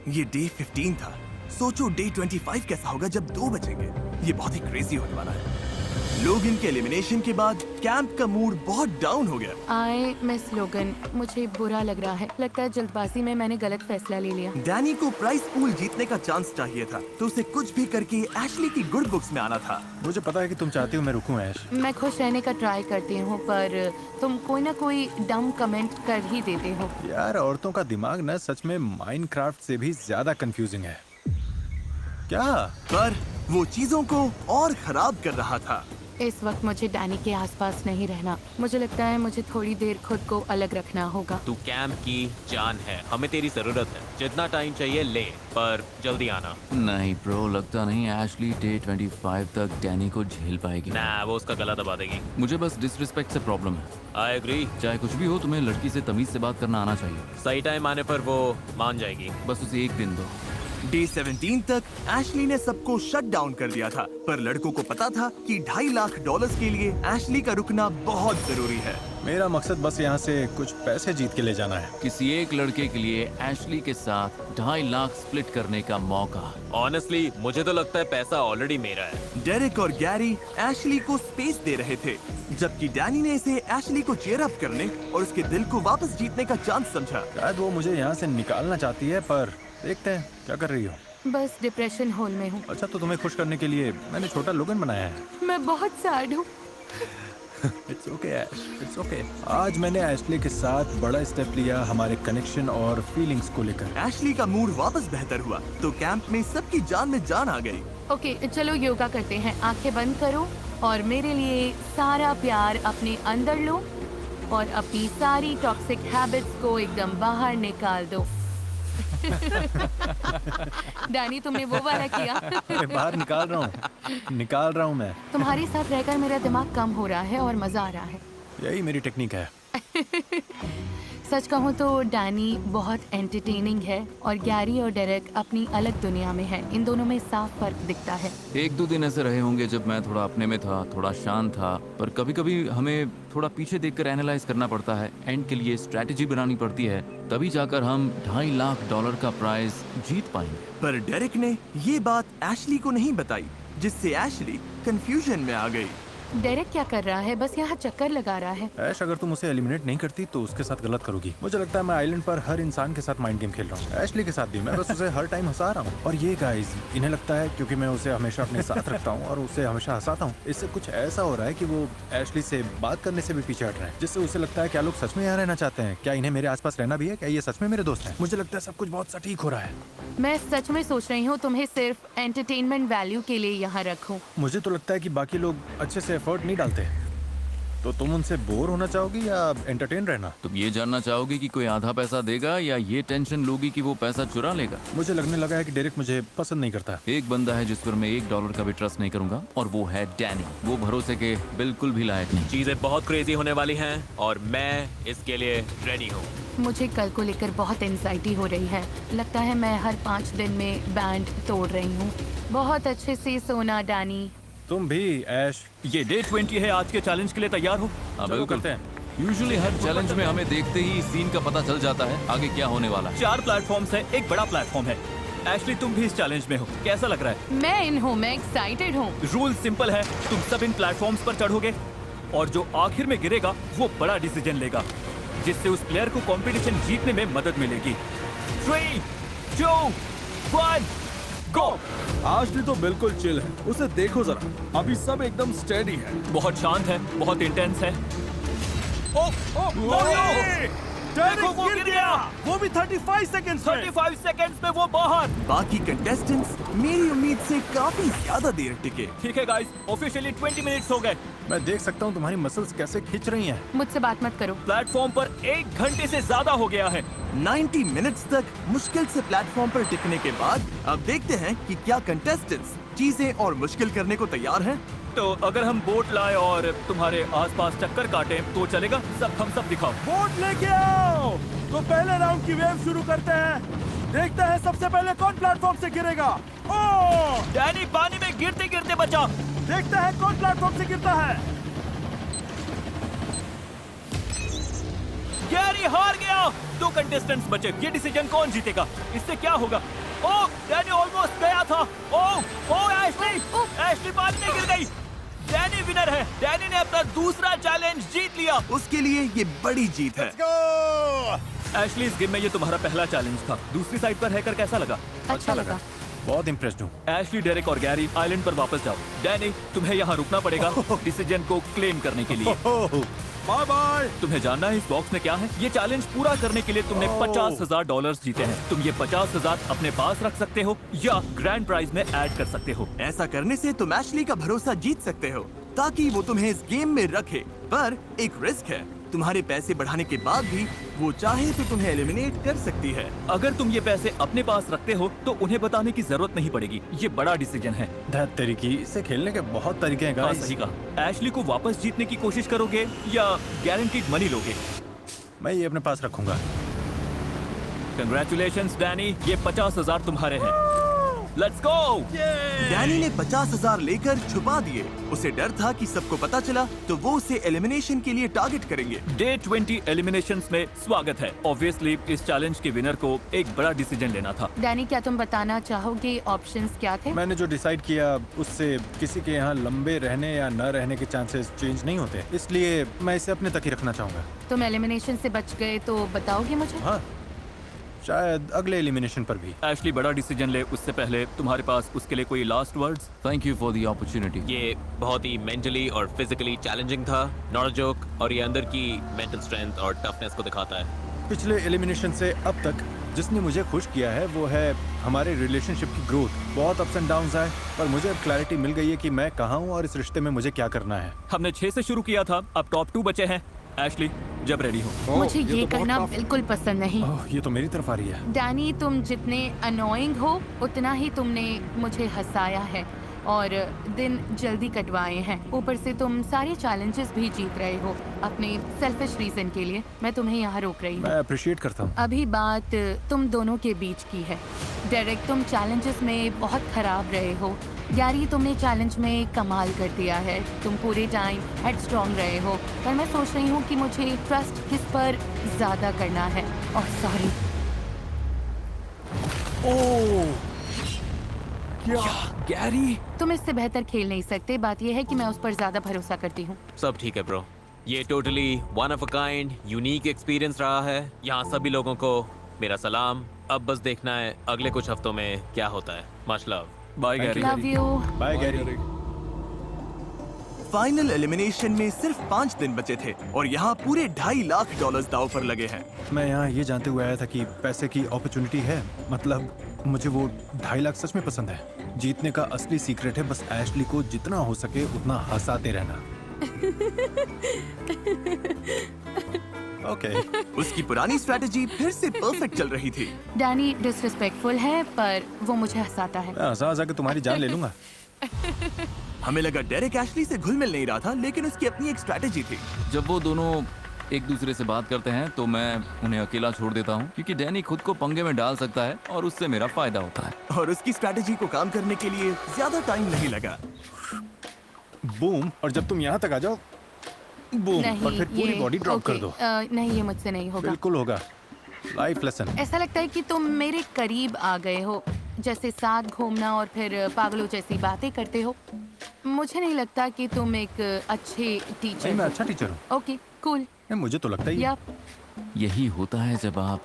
ये डे 15 था। सोचो डे 25 कैसा होगा जब 2 बचेंगे। ये बहुत ही क्रेजी होने वाला है। लोग इनके एलिमिनेशन के बाद कैंप का मूड बहुत डाउन हो गया। आई मिस लोगन। मुझे बुरा लग रहा है। लगता है जल्दबाजी में मैंने गलत फैसला ले लिया। डैनी को प्राइस पूल जीतने का चांस चाहिए था, तो उसे कुछ भी करके एशली की गुड बुक्स में आना था। मुझे पता है कि तुम चाहती हो मैं रुकूं ऐश। मैं खुश रहने का ट्राई करती हूँ, पर तुम कोई ना कोई डम कमेंट कर ही देते हो। यार, औरतों का दिमाग ना सच में माइनक्राफ्ट से भी ज्यादा कंफ्यूजिंग है। क्या? पर वो चीजों को और खराब कर रहा था। इस वक्त मुझे डैनी के आसपास नहीं रहना। मुझे लगता है मुझे थोड़ी देर खुद को अलग रखना होगा। तू कैंप की जान है, हमें तेरी जरूरत है। जितना टाइम चाहिए ले, पर जल्दी आना। नहीं ब्रो, लगता नहीं एशली डे 25 तक डैनी को झेल पाएगी। ना, वो उसका गला दबा देगी। मुझे बस डिसरिस्पेक्ट से प्रॉब्लम है। I agree. चाहे कुछ भी हो, तुम्हें लड़की से तमीज से बात करना आना चाहिए। सही टाइम आने पर वो मान जाएगी। बस उसे एक दिन दो। डे 17 तक एशली ने सबको शट डाउन कर दिया था, पर लड़कों को पता था कि $2.5 लाख के लिए एशली का रुकना बहुत जरूरी है। मेरा मकसद बस यहाँ से कुछ पैसे जीत के ले जाना है। किसी एक लड़के के लिए एशली के साथ 2.5 लाख स्प्लिट करने का मौका। ऑनेस्टली मुझे तो लगता है पैसा ऑलरेडी मेरा है। डेरिक और गैरी एशली को स्पेस दे रहे थे, जबकि डैनी ने इसे एशली को चीयर अप करने और उसके दिल को वापस जीतने का चांस समझा। शायद वो मुझे यहाँ से निकालना चाहती है, पर देखते हैं क्या कर रही हो। बस डिप्रेशन होल में हूँ। अच्छा, तो तुम्हें खुश करने के लिए मैंने छोटा लोगन बनाया है। मैं बहुत सैड हूँ। It's okay Ash, it's okay. आज मैंने एशली के साथ बड़ा स्टेप लिया हमारे कनेक्शन और फीलिंग्स को लेकर। एशली का मूड वापस बेहतर हुआ, तो कैंप में सबकी जान में जान आ गई। ओके, चलो योगा करते हैं। आंखें बंद करो और मेरे लिए सारा प्यार अपने अंदर लो और अपनी सारी टॉक्सिक हैबिट्स को एकदम बाहर निकाल दो। डैनी, तुमने वो वाला किया। बाहर निकाल रहा हूँ मैं। तुम्हारे साथ रहकर मेरा दिमाग कम हो रहा है और मजा आ रहा है। यही मेरी टेक्निक है। सच कहूँ तो डैनी बहुत एंटरटेनिंग है और गैरी और डेरेक अपनी अलग दुनिया में है। इन दोनों में साफ फर्क दिखता है। 1-2 दिन ऐसे रहे होंगे जब मैं थोड़ा अपने में था, थोड़ा शांत था, पर कभी कभी हमें थोड़ा पीछे देखकर एनालाइज करना पड़ता है। एंड के लिए स्ट्रेटेजी बनानी पड़ती है, तभी जाकर हम $2.5 लाख का प्राइज जीत पाएंगे। पर डेरिक ने ये बात एशली को नहीं बताई, जिससे एशली कंफ्यूजन में आ गई। डेरेक क्या कर रहा है? बस यहाँ चक्कर लगा रहा है। ऐश, अगर तुम उसे एलिमिनेट नहीं करती तो उसके साथ गलत करोगी। मुझे लगता है मैं आइलैंड पर हर इंसान के साथ माइंड गेम खेल रहा हूँ। एशली के साथ भी मैं बस उसे हर टाइम हंसा रहा हूँ। और ये गाइस, इन्हें लगता है क्योंकि मैं उसे हमेशा अपने साथ रखता हूँ और उसे हमेशा हंसाता हूँ, इससे कुछ ऐसा हो रहा है कि वो एशली से बात करने से भी पीछे हट रहे हैं, जिससे उसे लगता है क्या लोग सच में यहाँ रहना चाहते हैं, क्या इन्हें मेरे आसपास रहना भी है, क्या ये सच में मेरे दोस्त हैं। मुझे लगता है सब कुछ बहुत सटीक हो रहा है। मैं सच में सोच रही हूँ तुम्हें सिर्फ एंटरटेनमेंट वैल्यू के लिए यहाँ रखूँ। मुझे तो लगता है कि बाकी लोग अच्छे से एफर्ट नहीं डालते। तो तुम उनसे बोर होना चाहोगी या एंटरटेन रहना? तुम ये जानना चाहोगे कि कोई आधा पैसा देगा या ये टेंशन लोगी कि वो पैसा चुरा लेगा? मुझे लगने लगा है कि डेरेक मुझे पसंद नहीं करता। एक बंदा है जिस पर मैं $1 का भी ट्रस्ट नहीं करूंगा और वो है डैनी। वो भरोसे के बिल्कुल भी लायक नहीं। चीजें बहुत क्रेजी होने वाली हैं और मैं इसके लिए रेडी हूँ। मुझे कल को लेकर बहुत एंजाइटी हो रही है। लगता है मैं हर 5 दिन में बैंड तोड़ रही हूँ। बहुत अच्छे से सोना डैनी। तुम भी ऐश। ये डे 20 है, आज के चैलेंज के लिए तैयार हो? हाँ चलो बिल्कुल। करते हैं। यूजुअली हर चैलेंज में हमें देखते ही सीन का पता चल जाता है आगे क्या होने वाला है। 4 प्लेटफॉर्म्स है, एक बड़ा प्लेटफॉर्म है। एशली तुम भी इस चैलेंज में हो, कैसा लग रहा है? मैं इन हूँ, मैं एक्साइटेड हूँ। रूल सिंपल है, तुम सब इन प्लेटफॉर्म्स पर चढ़ोगे और जो आखिर में गिरेगा वो बड़ा डिसीजन लेगा, जिससे उस प्लेयर को कंपटीशन जीतने में मदद मिलेगी। 3, 2, 1, गो! आशली तो बिल्कुल चिल है, उसे देखो जरा, अभी सब एकदम स्टेडी है। बहुत शांत है, बहुत इंटेंस है। देखो वो गिर गया, वो भी 35 सेकंड्स में। 35 सेकंड्स में वो बाहर। बाकी कंटेस्टेंट्स मेरी उम्मीद से काफी ज्यादा देर टिके। ठीक है गाइस, ऑफिशियली 20 मिनट्स हो गए। मैं देख सकता हूँ तुम्हारी मसल्स कैसे खींच रही हैं। मुझसे बात मत करो। प्लेटफॉर्म पर 1 घंटे से ज्यादा हो गया है। 90 मिनट्स तक मुश्किल से प्लेटफॉर्म पर टिकने के बाद अब देखते हैं कि क्या कंटेस्टेंट्स चीजें और मुश्किल करने को तैयार हैं। तो अगर हम बोट लाए और तुम्हारे आसपास चक्कर काटे तो चलेगा? सब हम सब दिखाओ। बोट लेके आओ। तो पहले राउंड की वेव शुरू करते हैं। देखते हैं सबसे पहले कौन प्लेटफॉर्म से गिरेगा। ओह! डैनी पानी में गिरते गिरते बचा। देखते हैं कौन प्लेटफॉर्म से गिरता है। गैरी हार गया। 2 कंटेस्टेंट्स बचे। ये डिसीजन कौन जीतेगा? इससे क्या होगा? ओह, डैनी ऑलमोस्ट गया था। ओह एशली, एशली पानी में गिर गई। डैनी विनर है। डैनी ने अपना दूसरा चैलेंज जीत लिया। उसके लिए ये बड़ी जीत है। एशली, इस गेम में ये तुम्हारा पहला चैलेंज था। दूसरी साइड पर रहकर कैसा लगा? अच्छा लगा। बहुत इम्प्रेस्ड हूँ। एशली, डेरेक और गैरी आइलैंड पर वापस जाओ। डैनी, तुम्हें यहाँ रुकना पड़ेगा डिसीजन को क्लेम करने के लिए। Bye bye. तुम्हें जानना है इस बॉक्स में क्या है? ये चैलेंज पूरा करने के लिए तुमने $50,000 जीते हैं। तुम ये 50,000 अपने पास रख सकते हो या ग्रैंड प्राइज में ऐड कर सकते हो। ऐसा करने से तुम एशली का भरोसा जीत सकते हो ताकि वो तुम्हें इस गेम में रखे, पर एक रिस्क है। तुम्हारे पैसे बढ़ाने के बाद भी वो चाहे तो तुम्हें एलिमिनेट कर सकती है। अगर तुम ये पैसे अपने पास रखते हो तो उन्हें बताने की जरूरत नहीं पड़ेगी। ये बड़ा डिसीजन है। धत तरीकी, इसे खेलने के बहुत तरीके हैं हाँ, गाइस। सही कहा। एशली को वापस जीतने की कोशिश करोगे या गारंटीड मनी लोगे? मैं ये अपने पास रखूंगा। कंग्रेचुलेशंस डैनी, ये 50,000 तुम्हारे हैं। Let's go! डैनी ने 50,000 लेकर छुपा दिए। उसे डर था कि सबको पता चला तो वो उसे एलिमिनेशन के लिए टारगेट करेंगे। डे 20 एलिमिनेशंस में स्वागत है। ऑब्वियसली इस चैलेंज के विनर को एक बड़ा डिसीजन लेना था। डैनी, क्या तुम बताना चाहोगे ऑप्शंस क्या थे? मैंने जो डिसाइड किया उससे किसी के यहाँ लंबे रहने या न रहने के चांसेस चेंज नहीं होते, इसलिए मैं इसे अपने तक ही रखना चाहूंगा। तुम एलिमिनेशन से बच गए तो बताओगे मुझे? हाँ, शायद अगले एलिमिनेशन पर भी। एशली बड़ा डिसीजन ले उससे पहले तुम्हारे पास उसके लिए कोई last words? Thank you for the opportunity. ये बहुत ही मेंटली और फिजिकली चैलेंजिंग था, नॉट अ जोक, और ये अंदर की मेंटल स्ट्रेंथ और टफनेस को दिखाता है। पिछले एलिमिनेशन से अब तक जिसने मुझे खुश किया है वो है हमारे रिलेशनशिप की ग्रोथ। बहुत अप्स एंड डाउन्स आए, पर मुझे अब क्लैरिटी मिल गई है कि मैं कहाँ हूँ और इस रिश्ते में मुझे क्या करना है। हमने 6 से शुरू किया था, अब टॉप 2 बचे हैं। एशली, जब रेडी हो। मुझे ये तो बहुत करना tough- बिल्कुल पसंद नहीं। ओह, ये तो मेरी तरफ आ रही है। डैनी, तुम जितने अनोइंग हो उतना ही तुमने मुझे हंसाया है और दिन जल्दी कटवाए हैं। ऊपर से तुम सारे चैलेंजेस भी जीत रहे हो अपने सेल्फिश रीजन के लिए। मैं तुम्हें यहाँ रोक रही हूँ। मैं अप्रिशिएट करता हूँ। अभी बात तुम दोनों के बीच की है। डेरेक, तुम चैलेंजेस में बहुत खराब रहे हो। गैरी, तुमने चैलेंज में कमाल कर दिया है। तुम पूरे टाइम हेड स्ट्रॉन्ग रहे हो, पर मैं सोच रही हूँ कि मुझे ट्रस्ट किस पर ज्यादा करना है। और सॉरी। ओह, गैरी, तुम इससे बेहतर खेल नहीं सकते। बात यह है कि मैं उस पर ज्यादा भरोसा करती हूँ। सब ठीक है ब्रो, ये totally one of a kind unique experience रहा है। यहाँ सभी लोगों को मेरा सलाम। अब बस देखना है अगले कुछ हफ्तों में क्या होता है। Much love. Bye Gary. Love you. Bye Gary. Final elimination में सिर्फ 5 दिन बचे थे और यहाँ पूरे $2.5 लाख दांव पर लगे हैं। मैं यहाँ ये जानते हुए आया था कि पैसे की अपॉर्चुनिटी है, मतलब मुझे वो 2.5 लाख सच में पसंद है। जीतने का असली सीक्रेट है बस एशली को जितना हो सके उतना हंसाते रहना। ओके। उसकी पुरानी स्ट्रेटेजी फिर से परफेक्ट चल रही थी। डैनी डिसरिस्पेक्टफुल है, पर वो मुझे हंसाता है। मैं हंसा हंसा के तुम्हारी जान ले लूंगा। हमें लगा डेरेक एशली से घुल मिल नहीं रहा था, लेकिन उसकी अपनी एक स्ट्रेटेजी थी। जब वो दोनों एक दूसरे से बात करते हैं तो मैं उन्हें अकेला छोड़ देता हूँ, क्योंकि डैनी खुद को पंगे में डाल सकता है और उससे मेरा फायदा होता है। और उसकी स्ट्रेटेजी को काम करने के लिए ज्यादा टाइम नहीं लगा। बूम, और जब तुम यहाँ तक आ जाओ, बूम, नहीं, और फिर पूरी ये- बॉडी ड्रॉप ओके, कर दो। नहीं, ये मुझसे नहीं होगा। बिल्कुल होगा। Life lesson. ऐसा लगता है कि तुम मेरे करीब आ गए हो, जैसे साथ घूमना और फिर पागलों जैसी बातें करते हो। मुझे नहीं लगता कि तुम एक अच्छे टीचर नहीं, मैं हो। अच्छा टीचर हूँ। Okay, cool. मुझे तो लगता ही है। या यही होता है जब आप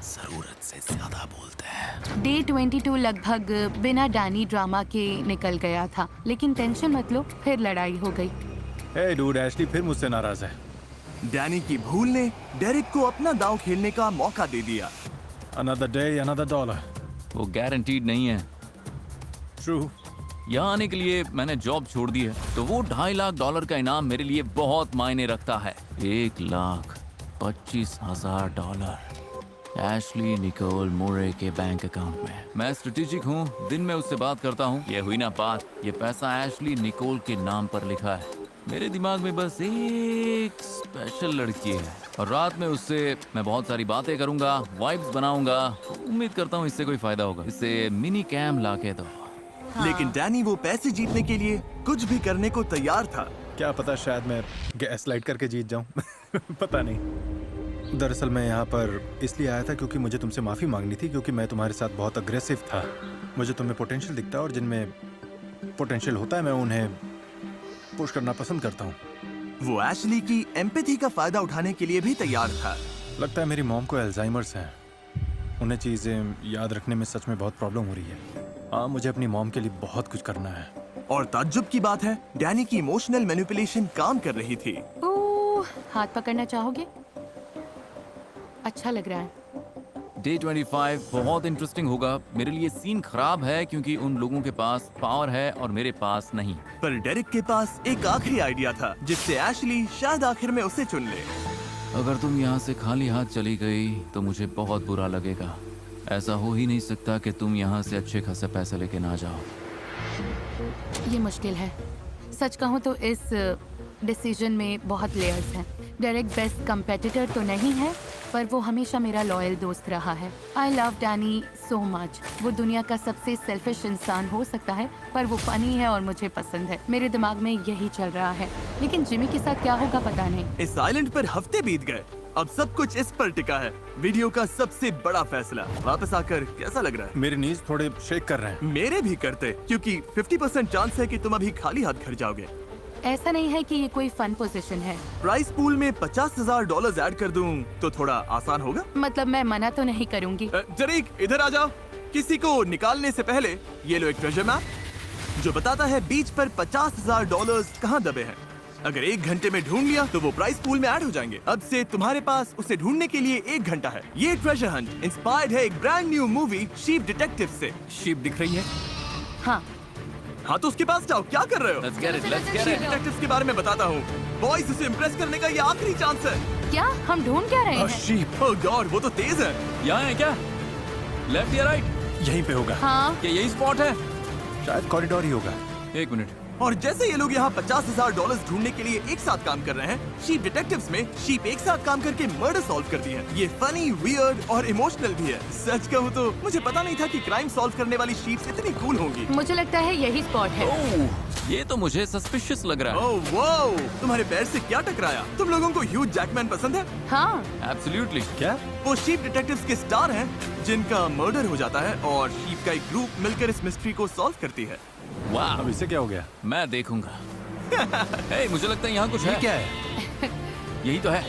जरूरत से ज्यादा बोलते हैं। डे 22 लगभग बिना डैनी ड्रामा के निकल गया था, लेकिन टेंशन मत लो, फिर लड़ाई हो गई। हे डूड, एशली फिर मुझसे नाराज है। डैनी की भूल ने डेरेक को अपना दांव खेलने का मौका दे दिया। Another day, another dollar. वो गारंटीड नहीं है। True. यहाँ आने के लिए मैंने जॉब छोड़ दी है, तो वो $2.5 लाख का इनाम मेरे लिए बहुत मायने रखता है। $1,25,000 एशली निकोल मोरे के बैंक अकाउंट में। मैं स्ट्रेटेजिक हूँ, दिन में उससे बात करता हूँ। ये हुई ना बात, ये पैसा एशली निकोल के नाम पर लिखा है। मेरे दिमाग में बस एक स्पेशल लड़की है और रात में उससे मैं बहुत सारी बातें करूंगा, वाइब्स बनाऊंगा। उम्मीद करता हूँ इससे कोई फायदा होगा। इससे मिनी कैम लाके दो। लेकिन डैनी वो पैसे जीतने के लिए कुछ भी करने को तैयार था। क्या पता शायद मैं गैस लाइट करके जीत जाऊं। पता नहीं। दरअसल मैं यहाँ पर इसलिए आया था क्योंकि मुझे तुमसे माफ़ी मांगनी थी, क्योंकि मैं तुम्हारे साथ बहुत अग्रेसिव था। मुझे तुम्हें पोटेंशियल दिखता है और जिनमें पोटेंशियल होता है मैं उन्हें पुश करना पसंद करता हूँ। वो एशली की एम्पैथी का फायदा उठाने के लिए भी तैयार था। लगता है मेरी मॉम को अल्जाइमर्स है। उन्हें चीज़ें याद रखने में सच में बहुत प्रॉब्लम हो रही है। हाँ, मुझे अपनी मॉम के लिए बहुत कुछ करना है। और ताज्जुब की बात है, डैनी की इमोशनल मैनिपुलेशन काम कर रही थी। ओह, हाथ पकड़ना चाहोगे? अच्छा लग रहा है। डे 25 बहुत इंटरेस्टिंग होगा। मेरे लिए सीन खराब है क्योंकि उन लोगों के पास पावर है और मेरे पास नहीं। पर डेरेक के पास एक आखिरी आइडिया था जिससे एशली शायद आखिर में उसे चुन ले। अगर तुम यहाँ से खाली हाथ चली गई तो मुझे बहुत बुरा लगेगा। ऐसा हो ही नहीं सकता कि तुम यहाँ से अच्छे खासे पैसे लेके ना जाओ। ये मुश्किल है। सच कहूँ तो इस डिसीजन में बहुत लेयर्स हैं। डेरेक बेस्ट कंपेटिटर तो नहीं है, पर वो हमेशा मेरा लॉयल दोस्त रहा है। I love Danny so much. वो दुनिया का सबसे सेल्फिश इंसान हो सकता है, पर वो फनी है और मुझे पसंद है। मेरे दिमाग में यही चल रहा है, लेकिन जिमी के साथ क्या होगा पता नहीं। इस आइलैंड पर हफ्ते बीत गए, अब सब कुछ इस पर टिका है। वीडियो का सबसे बड़ा फैसला। वापस आकर कैसा लग रहा है? मेरे नीज थोड़े शेक कर रहे हैं। मेरे भी करते, क्योंकि 50% चांस है कि तुम अभी खाली हाथ घर जाओगे। ऐसा नहीं है कि ये कोई फन पोजीशन है। प्राइस पूल में $50,000 ऐड कर दूं तो थोड़ा आसान होगा। मतलब मैं मना तो नहीं करूंगी। जरीक इधर आ जाओ। किसी को निकालने से पहले ये लो एक ट्रेजर मैप जो बताता है बीच पर $50,000 कहाँ दबे हैं। अगर 1 घंटे में ढूंढ लिया तो वो प्राइस पूल में ऐड हो जाएंगे। अब से तुम्हारे पास उसे ढूंढने के लिए 1 घंटा है। ये ट्रेजर हंट इंस्पायर्ड है एक brand new movie sheep detective से। शिप दिख रही है? हाँ तो उसके पास जाओ। क्या कर रहे हो? Let's get it, let's get sheep it. Detectives के बारे में बताता हूँ। बॉयज उसे इम्प्रेस करने का ये आखिरी चांस है। क्या हम ढूंढ क्या रहे हैं? शीप। ओह गॉड, वो तो तेज है। यहाँ है क्या? लेफ्ट या राइट? यहीं पे होगा। हाँ, क्या यही स्पॉट है? शायद कॉरिडोर ही होगा। 1 मिनट। और जैसे ये लोग यहाँ $50,000 ढूंढने के लिए एक साथ काम कर रहे हैं, शीप डिटेक्टिव्स में शीप एक साथ काम करके मर्डर सॉल्व करती है। ये फनी, वियर्ड और इमोशनल भी है। सच कहूँ तो मुझे पता नहीं था कि क्राइम सॉल्व करने वाली शीप्स इतनी कूल होंगी। मुझे लगता है यही स्पॉट है। ओह, ये तो मुझे सस्पिशियस लग रहा है। ओह वाओ, तुम्हारे पैर से क्या टकराया? तुम लोगों को ह्यूज जैकमैन पसंद है? हाँ, एब्सोल्युटली। क्या? वो शीप डिटेक्टिव्स के स्टार हैं जिनका मर्डर हो जाता है और शीप का एक ग्रुप मिलकर इस मिस्ट्री को सॉल्व करती है। वाह, अब इससे क्या हो गया? मैं देखूंगा। हे, मुझे लगता है यहाँ कुछ है। क्या है? यही तो है।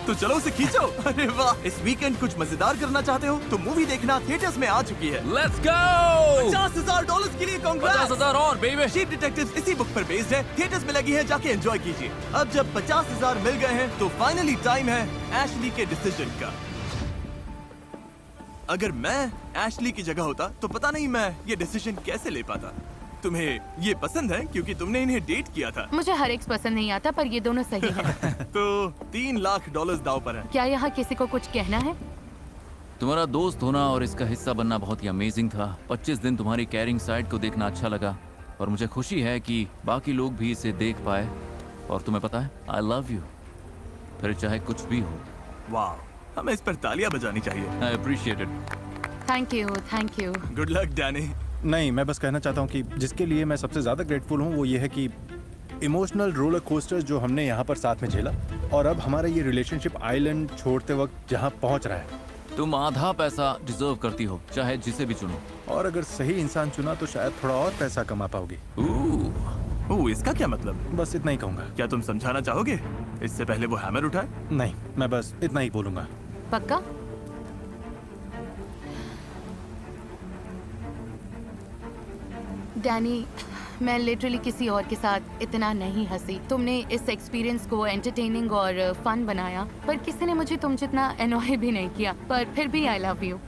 तो चलो उसे खींचो। अरे वाह, इस वीकेंड कुछ मजेदार करना चाहते हो तो मूवी देखना थिएटर्स में आ चुकी है। Let's go. $50,000 के लिए कांग्रेस। 50,000 और बेबी। शीप डिटेक्टिव्स इसी बुक पर बेस्ड है, थिएटर्स में लगी है, जाके एंजॉय कीजिए। अब जब 50,000 मिल गए हैं तो फाइनली टाइम है एशली के डिसीजन का। अगर मैं एशली की जगह होता तो पता नहीं मैं ये डिसीजन कैसे ले पाता। तुम्हें ये पसंद है क्योंकि तुमने इन्हें डेट किया था। मुझे हर एक पसंद नहीं आता, पर ये दोनों सही हैं। तो $3 लाख दाव पर है। क्या यहाँ किसी को कुछ कहना है? तुम्हारा दोस्त होना और इसका हिस्सा बनना बहुत ही अमेजिंग था। 25 दिन तुम्हारी कैरिंग साइड को देखना अच्छा लगा और मुझे खुशी है कि बाकी लोग भी इसे देख पाए। और तुम्हें पता है, आई लव यू, फिर चाहे कुछ भी हो। वाह, हमें इस पर तालियां बजानी चाहिए। I appreciate it. Thank you. Good luck Danny. नहीं, मैं बस कहना चाहता हूँ कि जिसके लिए मैं सबसे ज़्यादा ग्रेटफुल हूँ वो ये है कि इमोशनल रोलर कोस्टर जो हमने यहाँ पर साथ में झेला, और अब हमारा ये रिलेशनशिप आइलैंड छोड़ते वक्त जहाँ पहुँच रहा है। तुम आधा पैसा डिजर्व करती हो, चाहे जिसे भी चुनो। और अगर सही इंसान चुना तो शायद थोड़ा और पैसा कमा पाओगी। इसका क्या मतलब? बस इतना ही कहूँगा। क्या तुम समझाना चाहोगे इससे पहले वो हैमर उठाए? नहीं, मैं बस इतना ही बोलूँगा। पक्का? डैनी, मैं लिटरली किसी और के साथ इतना नहीं हंसी। तुमने इस एक्सपीरियंस को एंटरटेनिंग और फन बनाया, पर किसी ने मुझे तुम जितना एनॉय भी नहीं किया। पर फिर भी आई लव यू।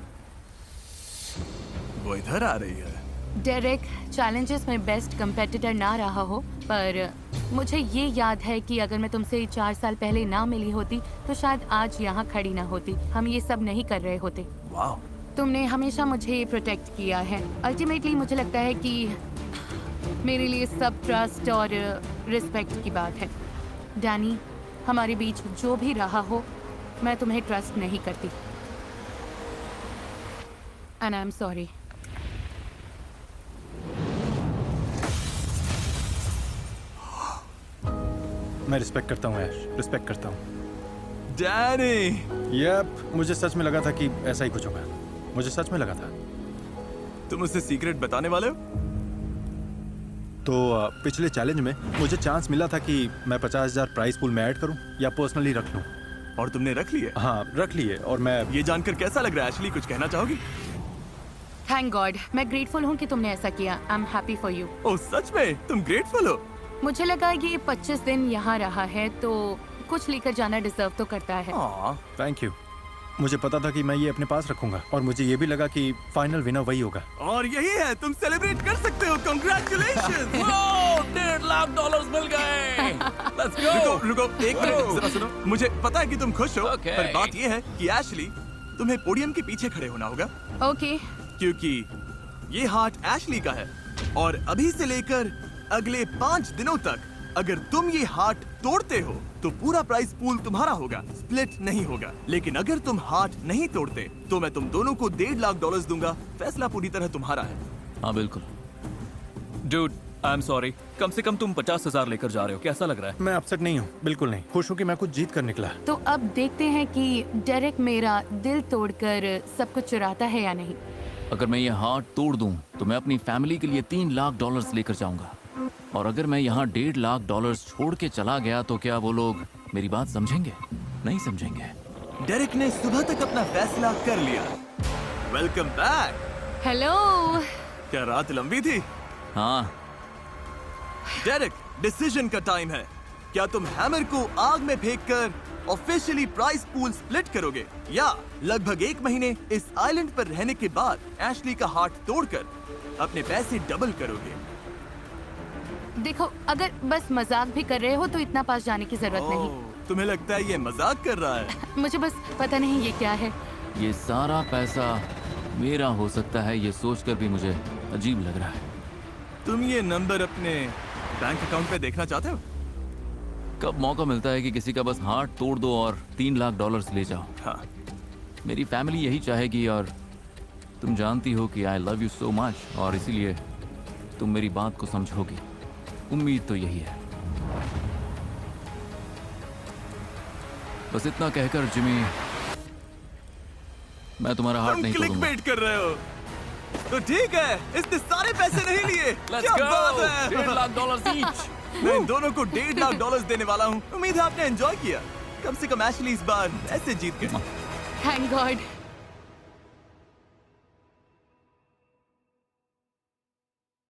वो इधर आ रही है। डेरेक, चैलेंजेस में बेस्ट कंपेटिटर ना रहा हो, पर मुझे ये याद है कि अगर मैं तुमसे 4 साल पहले ना मिली होती तो शायद आज यहाँ खड़ी ना होती। हम ये सब नहीं कर रहे होते। वाह, तुमने हमेशा मुझे प्रोटेक्ट किया है। अल्टीमेटली मुझे लगता है कि मेरे लिए सब ट्रस्ट और रिस्पेक्ट की बात है। डैनी, हमारे बीच जो भी रहा हो, मैं तुम्हें ट्रस्ट नहीं करती। And I am sorry. मैं रिस्पेक्ट करता हूँ ऐश, रिस्पेक्ट करता हूँ। डैनी! यप, मुझे सच में लगा था कि ऐसा ही कुछ होगा। मुझे सच में लगा था। तुम उसे सीक्रेट बताने वाले हो? तो पिछले चैलेंज में मुझे चांस मिला था कि मैं 50,000 प्राइस पूल में ऐड करूं या पर्सनली रख लूं। और तुमने रख लिए? हाँ, रख लिए। और मैं ये जानकर कैसा लग रहा है एशली? कुछ कहना चाहोगी? थैंक गॉड, मैं ग्रेटफुल हूँ कि तुमने ऐसा किया। I am happy for you. Oh, सच में? तुम ग्रेटफुल हो? मुझे लगा ये 25 दिन यहाँ रहा है तो कुछ लेकर जाना डिजर्व तो करता है। Thank you. मुझे पता था कि मैं ये अपने पास रखूंगा, और मुझे ये भी लगा कि फाइनल विनर वही होगा। और यही है, तुम सेलिब्रेट कर सकते हो। कांग्रेचुलेशंस! $1.5 लाख मिल गए। Let's go! रुको एक मिनट, जरा सुनो। मुझे पता है कि तुम खुश हो, Okay. पर बात ये है कि एशली, तुम्हें पोडियम के पीछे खड़े होना होगा। ओके। क्योंकि ये हार्ट एशली का है, और अभी से लेकर अगले 5 दिनों तक अगर तुम ये हार्ट तोड़ते हो तो पूरा प्राइस पूल तुम्हारा होगा, स्प्लिट नहीं होगा। लेकिन अगर तुम हार्ट नहीं तोड़ते तो मैं तुम दोनों को $1.5 लाख दूंगा। फैसला पूरी तरह तुम्हारा है। हाँ बिल्कुल। Dude, I am sorry. कम से कम तुम 50,000 लेकर जा रहे हो। कैसा लग रहा है? मैं अपसेट नहीं हूँ, बिल्कुल नहीं। खुश हूँ कि मैं कुछ जीत कर निकला। तो अब देखते हैं कि डेरेक मेरा दिल तोड़कर सब कुछ चुराता है या नहीं। अगर मैं ये हार्ट तोड़ दूं तो मैं अपनी फैमिली के लिए $3 लाख लेकर जाऊंगा, और अगर मैं यहाँ $1.5 लाख छोड़ के चला गया तो क्या वो लोग मेरी बात समझेंगे? नहीं समझेंगे। डेरेक ने सुबह तक अपना फैसला कर लिया। Welcome back. हेलो। क्या रात लंबी थी? हाँ। डेरेक, डिसीजन का टाइम है। क्या तुम हैमर को आग में फेंककर ऑफिशियली प्राइस पूल स्प्लिट करोगे, या लगभग 1 महीने इस आइलैंड पर रहने के बाद एशली का हार्ट तोड़कर अपने पैसे डबल करोगे? देखो, अगर बस मजाक भी कर रहे हो तो इतना पास जाने की जरूरत नहीं। तुम्हें लगता है ये मजाक कर रहा है? मुझे बस पता नहीं ये क्या है। ये सारा पैसा मेरा हो सकता है, ये सोचकर भी मुझे अजीब लग रहा है। तुम ये नंबर अपने बैंक अकाउंट पे देखना चाहते हो? कब मौका मिलता है कि किसी का बस हार्ट तोड़ दो और $3 लाख ले जाओ। हाँ। मेरी फैमिली यही चाहेगी, और तुम जानती हो कि I love you so much, और इसीलिए तुम मेरी बात को समझोगी। उम्मीद तो यही है। बस इतना कहकर जिमी, मैं तुम्हारा हार्ट तुम नहीं क्लिक तोड़ूंगा। बेट कर रहे हो तो ठीक है, इसने सारे पैसे नहीं लिए। क्या बात है? $1.5 लाख ईच। मैं इन दोनों को $1.5 लाख देने वाला हूँ। उम्मीद है आपने एंजॉय किया। कम से कम एशली इस बार ऐसे जीत गए। Thank God.